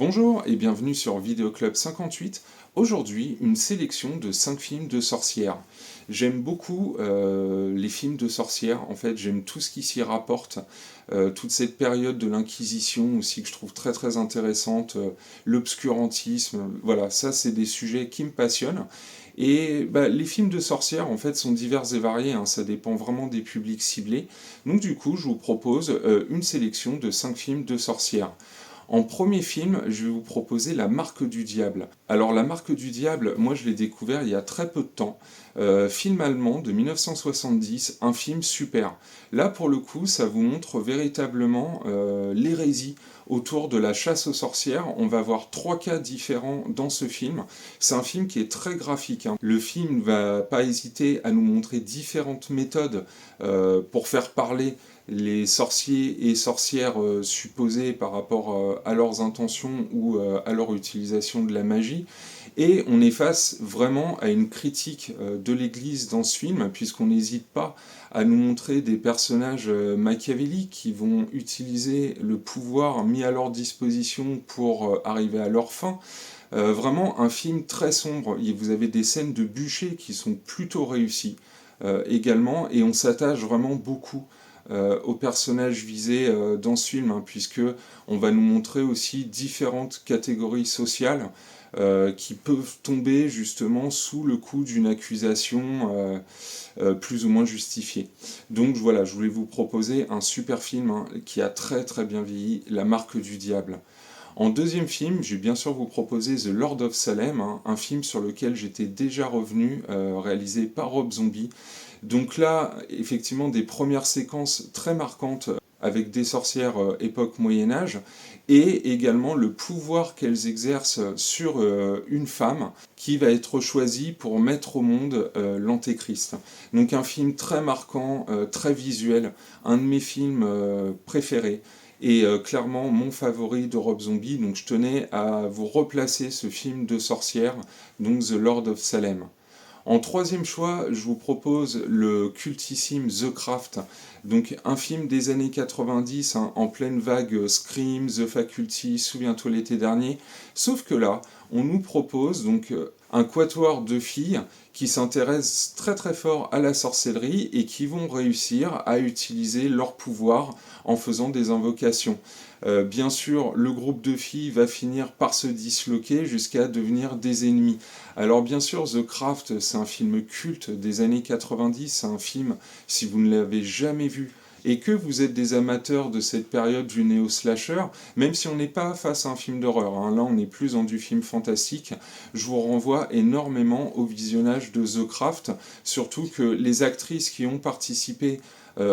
Bonjour et bienvenue sur Vidéo Club 58. Aujourd'hui, une sélection de 5 films de sorcières. J'aime beaucoup les films de sorcières, en fait j'aime tout ce qui s'y rapporte, toute cette période de l'Inquisition aussi que je trouve très très intéressante, l'obscurantisme, voilà, ça c'est des sujets qui me passionnent. Et les films de sorcières en fait sont divers et variés, hein, ça dépend vraiment des publics ciblés. Donc du coup je vous propose une sélection de 5 films de sorcières. En premier film, je vais vous proposer La Marque du Diable. Alors La Marque du Diable, moi je l'ai découvert il y a très peu de temps. Film allemand de 1970, un film super. Là pour le coup, ça vous montre véritablement l'hérésie autour de la chasse aux sorcières. On va voir 3 cas différents dans ce film. C'est un film qui est très graphique, hein. Le film ne va pas hésiter à nous montrer différentes méthodes pour faire parler les sorciers et sorcières supposés par rapport à leurs intentions ou à leur utilisation de la magie. Et on est face vraiment à une critique de l'Église dans ce film, puisqu'on n'hésite pas à nous montrer des personnages machiavéliques qui vont utiliser le pouvoir mis à leur disposition pour arriver à leur fin. Vraiment un film très sombre. Vous avez des scènes de bûcher qui sont plutôt réussies également, et on s'attache vraiment beaucoup aux personnages visés dans ce film, hein, puisque on va nous montrer aussi différentes catégories sociales qui peuvent tomber justement sous le coup d'une accusation plus ou moins justifiée. Donc voilà, je voulais vous proposer un super film, hein, qui a très très bien vieilli, La Marque du Diable. En deuxième film, je vais bien sûr vous proposer The Lord of Salem, hein, un film sur lequel j'étais déjà revenu, réalisé par Rob Zombie. Donc là, effectivement, des premières séquences très marquantes avec des sorcières époque Moyen-Âge, et également le pouvoir qu'elles exercent sur une femme qui va être choisie pour mettre au monde l'Antéchrist. Donc un film très marquant, très visuel, un de mes films préférés, et clairement mon favori de Rob Zombie, donc je tenais à vous replacer ce film de sorcière, donc The Lord of Salem. En troisième choix, je vous propose le cultissime The Craft, donc un film des années 90, hein, en pleine vague Scream, The Faculty, Souviens-toi l'été dernier, sauf que là, on nous propose donc un quatuor de filles qui s'intéressent très très fort à la sorcellerie et qui vont réussir à utiliser leur pouvoir en faisant des invocations. Bien sûr, le groupe de filles va finir par se disloquer jusqu'à devenir des ennemis. Alors bien sûr, The Craft, c'est un film culte des années 90, c'est un film, si vous ne l'avez jamais vu, et que vous êtes des amateurs de cette période du néo-slasher, même si on n'est pas face à un film d'horreur, hein, là on est plus dans du film fantastique, je vous renvoie énormément au visionnage de The Craft, surtout que les actrices qui ont participé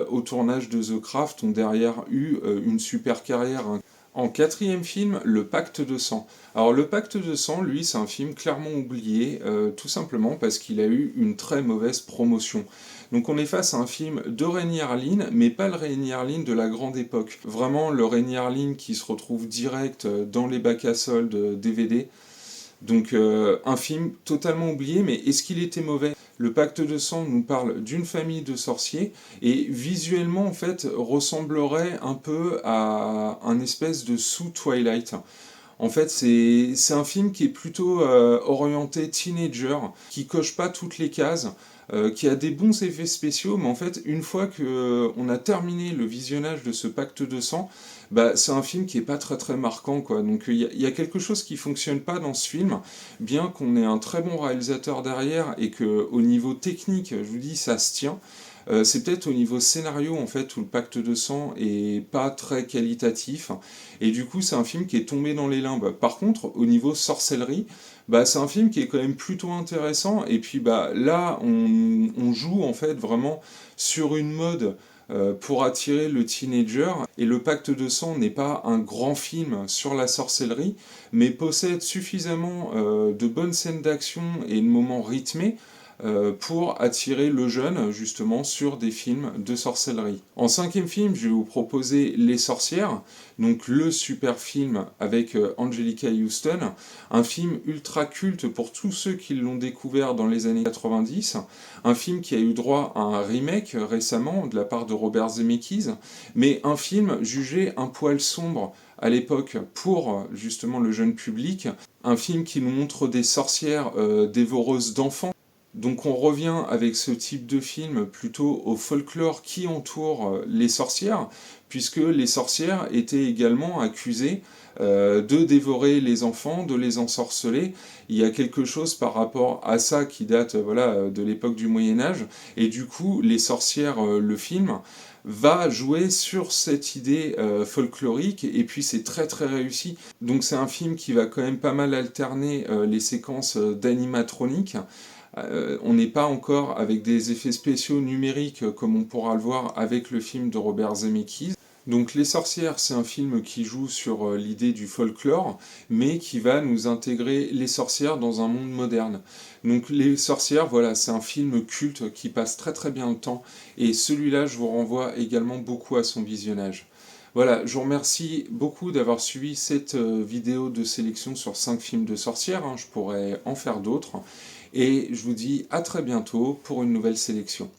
au tournage de The Craft ont derrière eu une super carrière, hein. En quatrième film, Le Pacte de sang. Alors Le Pacte de sang, lui, c'est un film clairement oublié, tout simplement parce qu'il a eu une très mauvaise promotion. Donc on est face à un film de Rémi Harlin, mais pas le Rémi Harlin de la grande époque. Vraiment le Rémi Harlin qui se retrouve direct dans les bacs à soldes DVD. Donc un film totalement oublié, mais est-ce qu'il était mauvais? Le Pacte de sang nous parle d'une famille de sorciers et visuellement en fait ressemblerait un peu à un espèce de sous-Twilight. En fait, c'est un film qui est plutôt orienté teenager, qui coche pas toutes les cases, qui a des bons effets spéciaux, mais en fait, une fois que on a terminé le visionnage de ce Pacte de sang, c'est un film qui est pas très très marquant, quoi. Donc il y a quelque chose qui fonctionne pas dans ce film, bien qu'on ait un très bon réalisateur derrière et que au niveau technique, je vous dis, ça se tient. C'est peut-être au niveau scénario en fait où le Pacte de sang est pas très qualitatif, et du coup c'est un film qui est tombé dans les limbes. Par contre au niveau sorcellerie, c'est un film qui est quand même plutôt intéressant, et puis là on joue en fait vraiment sur une mode pour attirer le teenager, et le Pacte de sang n'est pas un grand film sur la sorcellerie, mais possède suffisamment de bonnes scènes d'action et de moments rythmés pour attirer le jeune justement sur des films de sorcellerie. En cinquième film, je vais vous proposer Les Sorcières, donc le super film avec Angelica Houston, un film ultra culte pour tous ceux qui l'ont découvert dans les années 90, un film qui a eu droit à un remake récemment de la part de Robert Zemeckis, mais un film jugé un poil sombre à l'époque pour justement le jeune public, un film qui nous montre des sorcières dévoreuses d'enfants. Donc on revient avec ce type de film plutôt au folklore qui entoure les sorcières, puisque les sorcières étaient également accusées de dévorer les enfants, de les ensorceler. Il y a quelque chose par rapport à ça qui date voilà, de l'époque du Moyen Âge, et du coup les sorcières, le film, va jouer sur cette idée folklorique, et puis c'est très très réussi. Donc c'est un film qui va quand même pas mal alterner les séquences d'animatronique. On n'est pas encore avec des effets spéciaux numériques comme on pourra le voir avec le film de Robert Zemeckis. Donc Les Sorcières, c'est un film qui joue sur l'idée du folklore, mais qui va nous intégrer les sorcières dans un monde moderne. Donc Les Sorcières, voilà, c'est un film culte qui passe très très bien le temps, et celui-là, je vous renvoie également beaucoup à son visionnage. Voilà, je vous remercie beaucoup d'avoir suivi cette vidéo de sélection sur 5 films de sorcières, hein, je pourrais en faire d'autres, et je vous dis à très bientôt pour une nouvelle sélection.